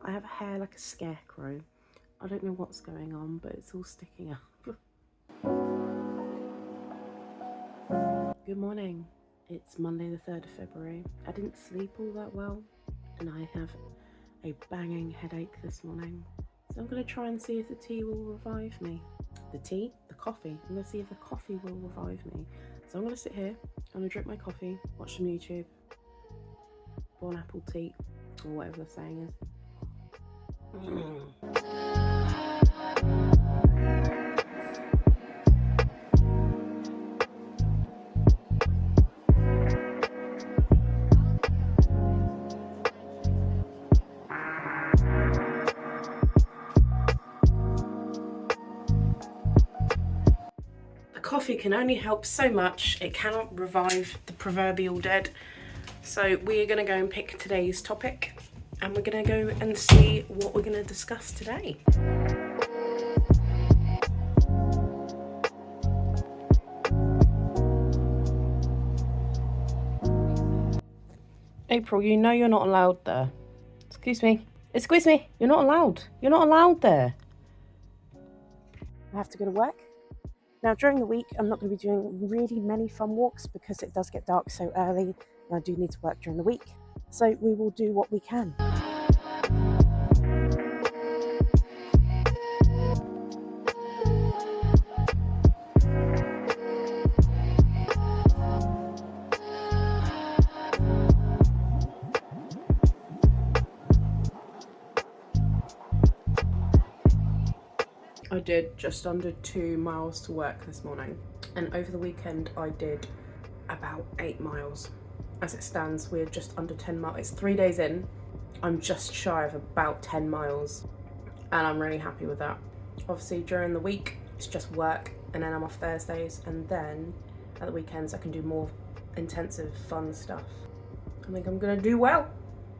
I have hair like a scarecrow. I don't know what's going on, but it's all sticking up. Good morning. It's Monday the 3rd of February. I didn't sleep all that well, and I have a banging headache this morning. So I'm going to try and see if the tea will revive me. The tea? The coffee. I'm going to see if the coffee will revive me. So I'm going to sit here, I'm going to drink my coffee, watch some YouTube, born apple tea, or whatever the saying is. Coffee can only help so much. It cannot revive the proverbial dead. So we are going to go and pick today's topic, and we're going to go and see what we're going to discuss today. April, you know you're not allowed there. Excuse me. Excuse me. You're not allowed. You're not allowed there. I have to go to work. Now, during the week, I'm not going to be doing really many fun walks because it does get dark so early, and I do need to work during the week. So we will do what we can. I did just under 2 miles to work this morning, and over the weekend I did about 8 miles. As it stands, we're just under 10 miles. It's 3 days in. I'm just shy of about 10 miles, and I'm really happy with that. Obviously during the week it's just work, and then I'm off Thursdays, and then at the weekends I can do more intensive fun stuff. I think I'm gonna do well.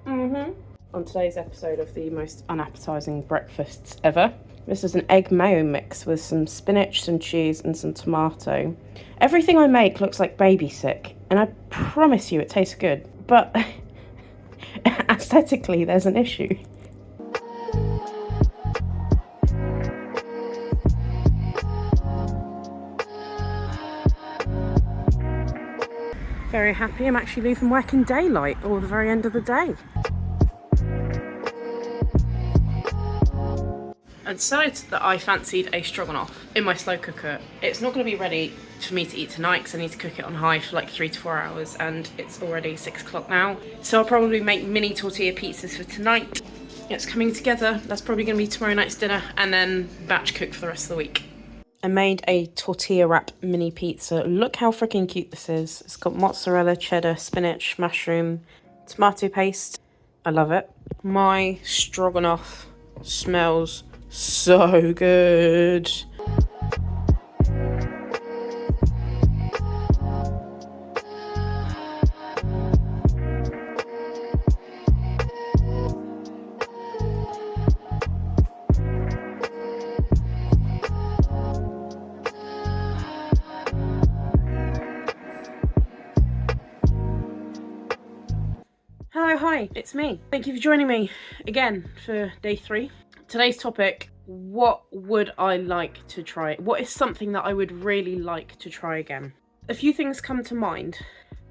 On today's episode of the most unappetizing breakfasts ever, this is an egg mayo mix with some spinach, some cheese and some tomato. Everything I make looks like baby sick, and I promise you it tastes good, but aesthetically there's an issue. Very happy I'm actually leaving work in daylight, or the very end of the day. I decided that I fancied a stroganoff in my slow cooker. It's not going to be ready for me to eat tonight because I need to cook it on high for like 3 to 4 hours, and it's already 6 o'clock now. So I'll probably make mini tortilla pizzas for tonight. It's coming together. That's probably going to be tomorrow night's dinner, and then batch cook for the rest of the week. I made a tortilla wrap mini pizza. Look how freaking cute this is. It's got mozzarella, cheddar, spinach, mushroom, tomato paste. I love it. My stroganoff smells so good. Hello, hi, it's me. Thank you for joining me again for day 3. Today's topic: what would I like to try? What is something that I would really like to try again? A few things come to mind.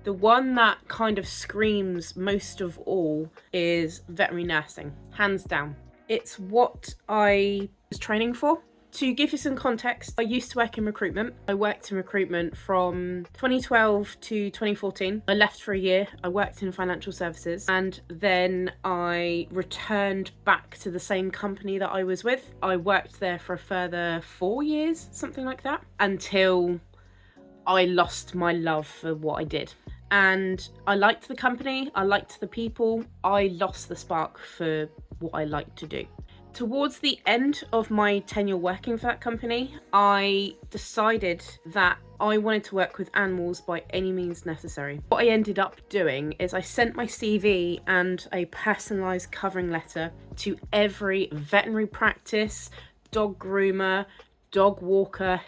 The one that kind of screams most of all is veterinary nursing, hands down. It's what I was training for. To give you some context, I used to work in recruitment. I worked in recruitment from 2012 to 2014. I left for a year. I worked in financial services, and then I returned back to the same company that I was with. I worked there for a further 4 years, something like that, until I lost my love for what I did. And I liked the company, I liked the people, I lost the spark for what I like to do. Towards the end of my tenure working for that company, I decided that I wanted to work with animals by any means necessary. What I ended up doing is I sent my CV and a personalised covering letter to every veterinary practice, dog groomer, dog walker,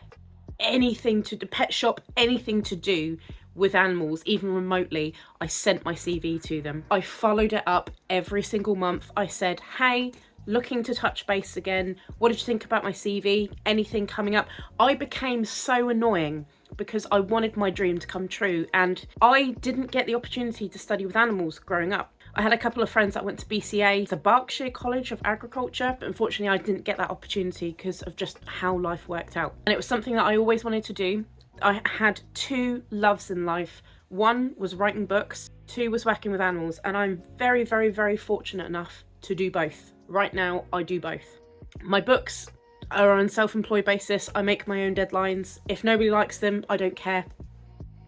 anything to pet shop, anything to do with animals, even remotely, I sent my CV to them. I followed it up every single month. I said, hey, looking to touch base again. What did you think about my CV? Anything coming up? I became so annoying because I wanted my dream to come true, and I didn't get the opportunity to study with animals growing up. I had a couple of friends that went to BCA, the Berkshire College of Agriculture, but unfortunately I didn't get that opportunity because of just how life worked out. And it was something that I always wanted to do. I had two loves in life. One was writing books, two was working with animals, and I'm very, very, very fortunate enough to do both. Right now, I do both. My books are on a self-employed basis. I make my own deadlines. If nobody likes them, I don't care,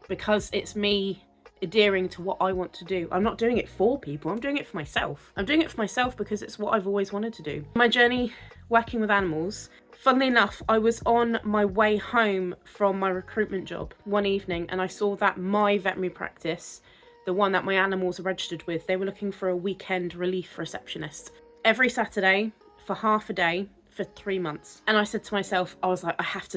because it's me adhering to what I want to do. I'm not doing it for people, I'm doing it for myself. I'm doing it for myself because it's what I've always wanted to do. My journey working with animals, funnily enough, I was on my way home from my recruitment job one evening and I saw that my veterinary practice, the one that my animals are registered with, they were looking for a weekend relief receptionist every Saturday for half a day for 3 months. And I said to myself, I was like, I have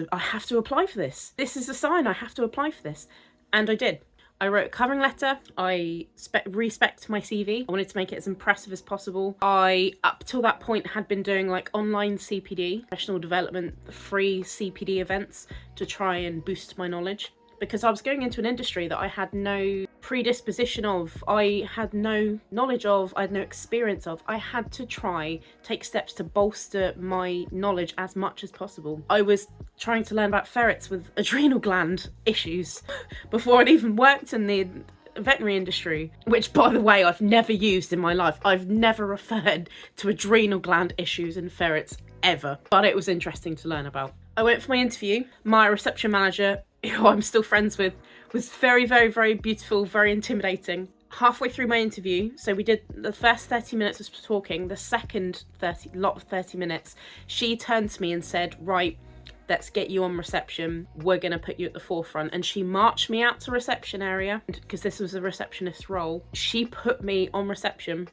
to apply for this. This is a sign, I have to apply for this. And I did. I wrote a covering letter. I respect my CV. I wanted to make it as impressive as possible. I, up till that point, had been doing like online CPD, professional development, free CPD events to try and boost my knowledge, because I was going into an industry that I had no predisposition of, I had no knowledge of, I had no experience of. I had to take steps to bolster my knowledge as much as possible. I was trying to learn about ferrets with adrenal gland issues before I'd even worked in the veterinary industry, which, by the way, I've never used in my life. I've never referred to adrenal gland issues in ferrets ever, but it was interesting to learn about. I went for my interview. My reception manager, who I'm still friends with, was very, very, very beautiful, very intimidating. Halfway through my interview, so we did the first 30 minutes of talking, the second 30 minutes, she turned to me and said, right, let's get you on reception. We're going to put you at the forefront. And she marched me out to reception area because this was a receptionist role. She put me on reception.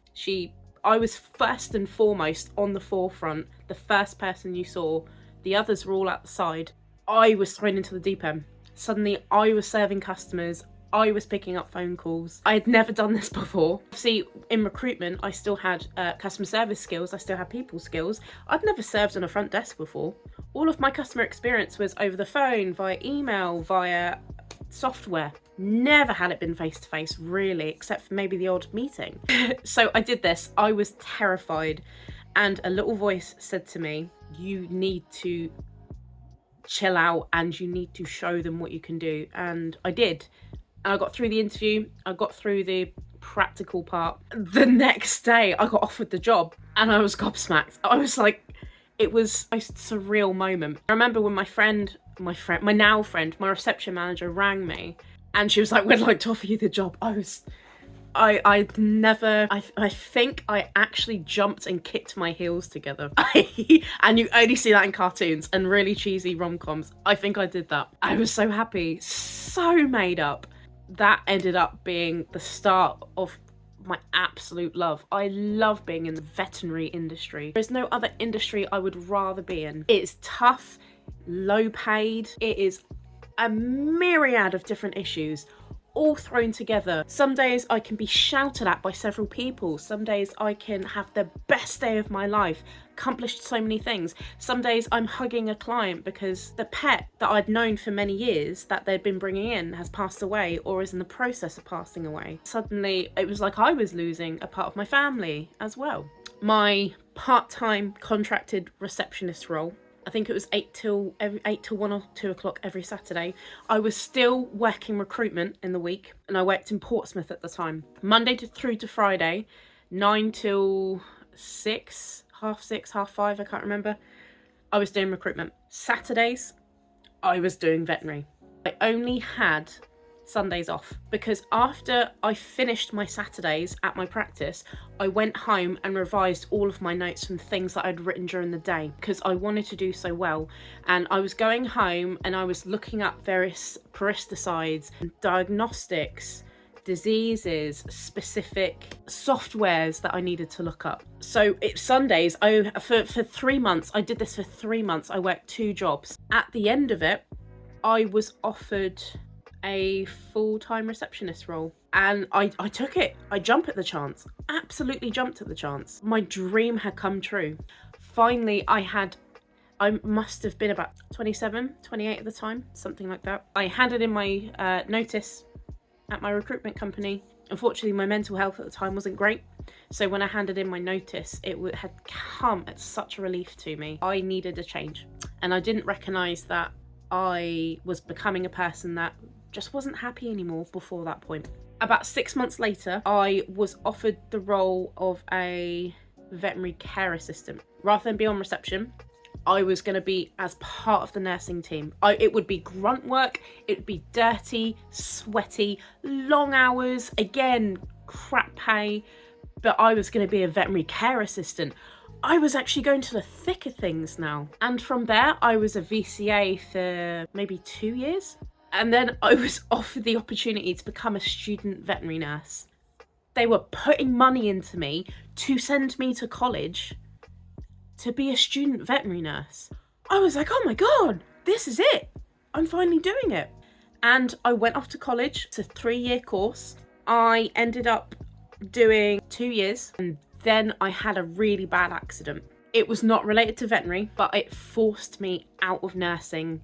I was first and foremost on the forefront, the first person you saw. The others were all at the side. I was thrown into the deep end. Suddenly I was serving customers. I was picking up phone calls. I had never done this before. See, in recruitment, I still had customer service skills. I still had people skills. I'd never served on a front desk before. All of my customer experience was over the phone, via email, via software. Never had it been face-to-face, really, except for maybe the odd meeting. So I did this. I was terrified. And a little voice said to me, you need to chill out and you need to show them what you can do. And I did. And I got through the interview. I got through the practical part. The next day I got offered the job and I was gobsmacked. I was like, it was a surreal moment. I remember when my now friend, my reception manager, rang me and she was like, we'd like to offer you the job. I think I actually jumped and kicked my heels together. And you only see that in cartoons and really cheesy rom-coms. I think I did that. I was so happy, so made up. That ended up being the start of my absolute love. I love being in the veterinary industry. There's no other industry I would rather be in. It's tough, low paid. It is a myriad of different issues, all thrown together. Some days I can be shouted at by several people. Some days I can have the best day of my life, accomplished so many things. Some days I'm hugging a client because the pet that I'd known for many years that they'd been bringing in has passed away or is in the process of passing away. Suddenly it was like I was losing a part of my family as well. My part-time contracted receptionist role, I think it was 8 till 1 or 2 o'clock every Saturday. I was still working recruitment in the week and I worked in Portsmouth at the time. Monday through to Friday, 9 till 6, half 6, half 5, I can't remember. I was doing recruitment. Saturdays, I was doing veterinary. I only had Sundays off because after I finished my Saturdays at my practice, I went home and revised all of my notes from things that I'd written during the day because I wanted to do so well. And I was going home and I was looking up various parasiticides, diagnostics, diseases, specific softwares that I needed to look up. So it's Sundays. For 3 months, I did this for 3 months. I worked 2 jobs. At the end of it, I was offered a full-time receptionist role, and I took it. I jumped at the chance, absolutely jumped at the chance. My dream had come true. Finally, I must have been about 27, 28 at the time, something like that. I handed in my notice at my recruitment company. Unfortunately, my mental health at the time wasn't great. So when I handed in my notice, it had come as such a relief to me. I needed a change. And I didn't recognise that I was becoming a person that just wasn't happy anymore before that point. About 6 months later, I was offered the role of a veterinary care assistant. Rather than be on reception, I was going to be as part of the nursing team. It would be grunt work, it would be dirty, sweaty, long hours, again, crap pay, but I was going to be a veterinary care assistant. I was actually going to the thick of things now. And from there, I was a VCA for maybe 2 years. And then I was offered the opportunity to become a student veterinary nurse. They were putting money into me to send me to college to be a student veterinary nurse. I was like, oh my God, this is it. I'm finally doing it. And I went off to college. It's a 3-year course. I ended up doing 2 years, and then I had a really bad accident. It was not related to veterinary, but it forced me out of nursing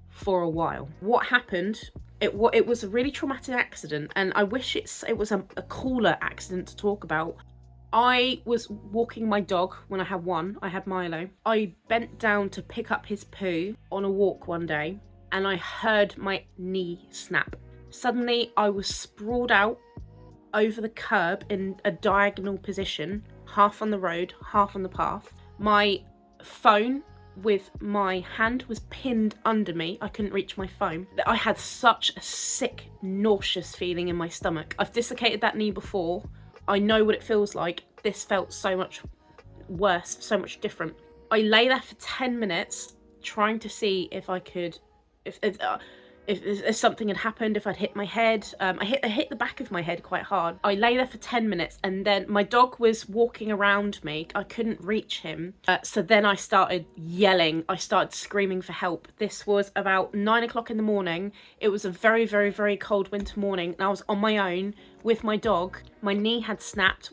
for a while. What happened, it was a really traumatic accident, and I wish it was a cooler accident to talk about. I was walking my dog when I had Milo. I bent down to pick up his poo on a walk one day, and I heard my knee snap. Suddenly, I was sprawled out over the curb in a diagonal position, half on the road, half on the path. My phone with my hand was pinned under me. I couldn't reach my phone. I had such a sick, nauseous feeling in my stomach. I've dislocated that knee before. I know what it feels like. This felt so much worse, so much different. I lay there for 10 minutes trying to see if I could, if something had happened, if I'd hit my head. I hit the back of my head quite hard. I lay there for 10 minutes, and then my dog was walking around me. I couldn't reach him. So then I started yelling. I started screaming for help. This was about 9 o'clock in the morning. It was a very, very, very cold winter morning, and I was on my own with my dog. My knee had snapped,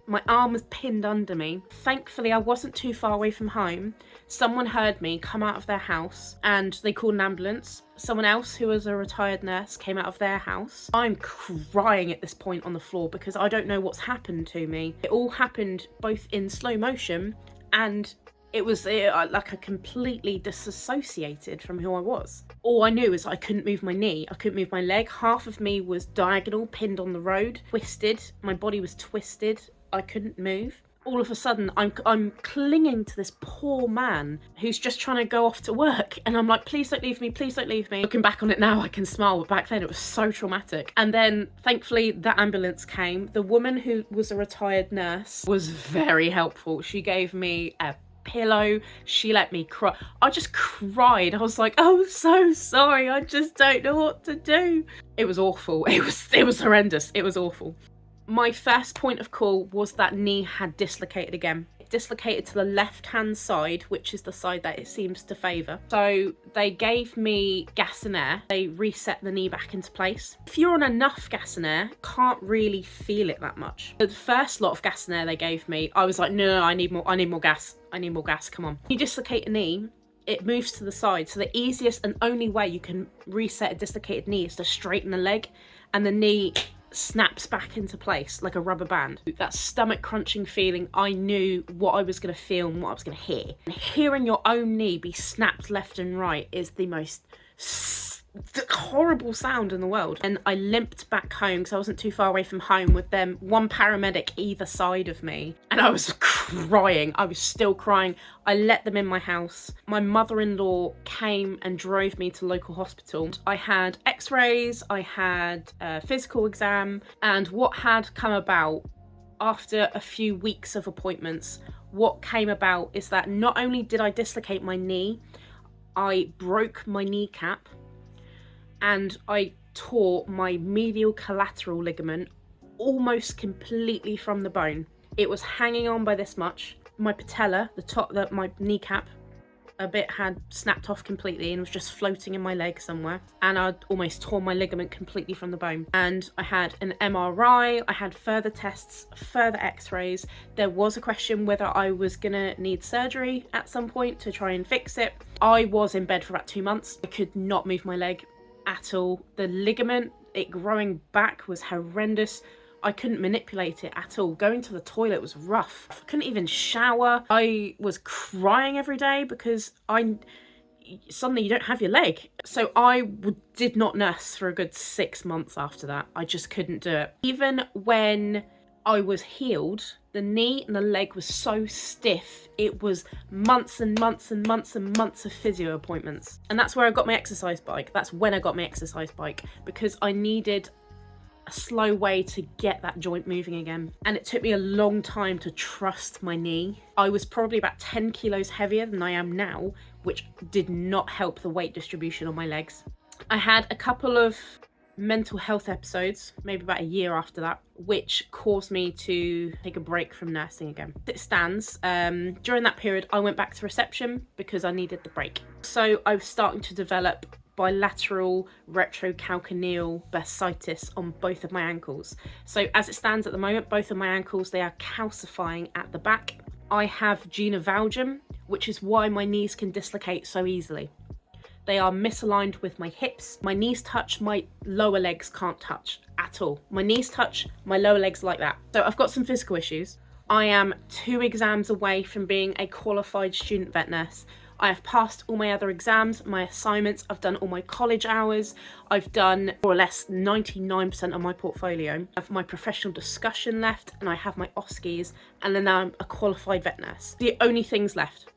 my arm was pinned under me. Thankfully, I wasn't too far away from home. Someone heard me come out of their house and they called an ambulance. Someone else who was a retired nurse came out of their house. I'm crying at this point on the floor because I don't know what's happened to me. It all happened both in slow motion, and it was like I completely disassociated from who I was. All I knew is I couldn't move my knee, I couldn't move my leg. Half of me was diagonal, pinned on the road, twisted. My body was twisted. I couldn't move. All of a sudden, I'm clinging to this poor man who's just trying to go off to work. And I'm like, please don't leave me, please don't leave me. Looking back on it now, I can smile, but back then it was so traumatic. And then, thankfully, the ambulance came. The woman who was a retired nurse was very helpful. She gave me a pillow. She let me cry. I just cried. I was like, oh, I'm so sorry. I just don't know what to do. It was awful. It was horrendous. It was awful. My first point of call was that knee had dislocated again. It dislocated to the left-hand side, which is the side that it seems to favour. So they gave me gas and air. They reset the knee back into place. If you're on enough gas and air, can't really feel it that much. The first lot of gas and air they gave me, I was like, no, I need more gas. I need more gas, come on. You dislocate a knee, it moves to the side. So the easiest and only way you can reset a dislocated knee is to straighten the leg, and the knee snaps back into place like a rubber band. That stomach crunching feeling, I knew what I was going to feel and what I was going to hear. And hearing your own knee be snapped left and right is the most horrible sound in the world. And I limped back home because I wasn't too far away from home, with them, one paramedic either side of me, and I was crying. I was still crying. I let them in my house. My mother-in-law came and drove me to local hospital. I had x-rays, I had a physical exam, and what had come about after a few weeks of appointments, what came about is that not only did I dislocate my knee, I broke my kneecap, and I tore my medial collateral ligament almost completely from the bone. It was hanging on by this much. My patella, my kneecap, a bit had snapped off completely and was just floating in my leg somewhere, and I'd almost torn my ligament completely from the bone. And I had an MRI, I had further tests, further x-rays. There was a question whether I was gonna need surgery at some point to try and fix it. I was in bed for about 2 months. I could not move my leg at all. The ligament, it growing back, was horrendous. I couldn't manipulate it at all. Going to the toilet was rough. I couldn't even shower. I was crying every day because suddenly you don't have your leg. So I did not nurse for a good 6 months after that. I just couldn't do it. Even when I was healed, the knee and the leg was so stiff. It was months and months and months and months of physio appointments. And that's where I got my exercise bike. That's when I got my exercise bike, because I needed a slow way to get that joint moving again. And it took me a long time to trust my knee. I was probably about 10 kilos heavier than I am now, which did not help the weight distribution on my legs. I had a couple of mental health episodes, maybe about a year after that, which caused me to take a break from nursing again. As it stands, during that period, I went back to reception because I needed the break. So I was starting to develop bilateral retrocalcaneal bursitis on both of my ankles. So as it stands at the moment, both of my ankles, they are calcifying at the back. I have genivalgium, which is why my knees can dislocate so easily. They are misaligned with my hips. My knees touch, my lower legs can't touch at all. My knees touch, my lower legs like that. So I've got some physical issues. I am 2 exams away from being a qualified student vet nurse. I have passed all my other exams, my assignments, I've done all my college hours, I've done more or less 99% of my portfolio. I have my professional discussion left, and I have my OSCEs, and then I'm a qualified vet nurse. The only things left.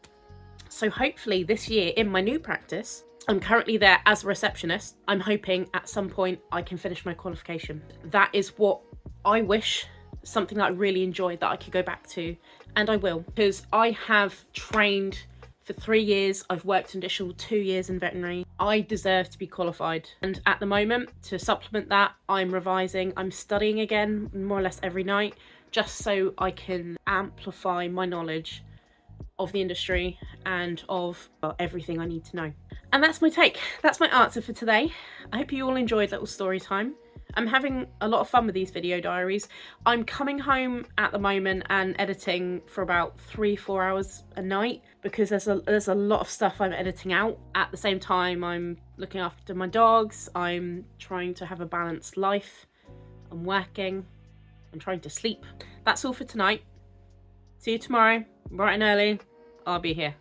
So hopefully this year in my new practice, I'm currently there as a receptionist. I'm hoping at some point I can finish my qualification. That is what I wish, something that I really enjoyed that I could go back to, and I will, because I have trained for 3 years. I've worked an additional 2 years in veterinary. I deserve to be qualified. And at the moment, to supplement that, I'm revising. I'm studying again more or less every night, just so I can amplify my knowledge of the industry and of everything I need to know. And that's my take. That's my answer for today. I hope you all enjoyed little story time. I'm having a lot of fun with these video diaries. I'm coming home at the moment and editing for about 3-4 hours a night, because there's a lot of stuff I'm editing out. At the same time, I'm looking after my dogs. I'm trying to have a balanced life. I'm working. I'm trying to sleep. That's all for tonight. See you tomorrow, bright and early. I'll be here.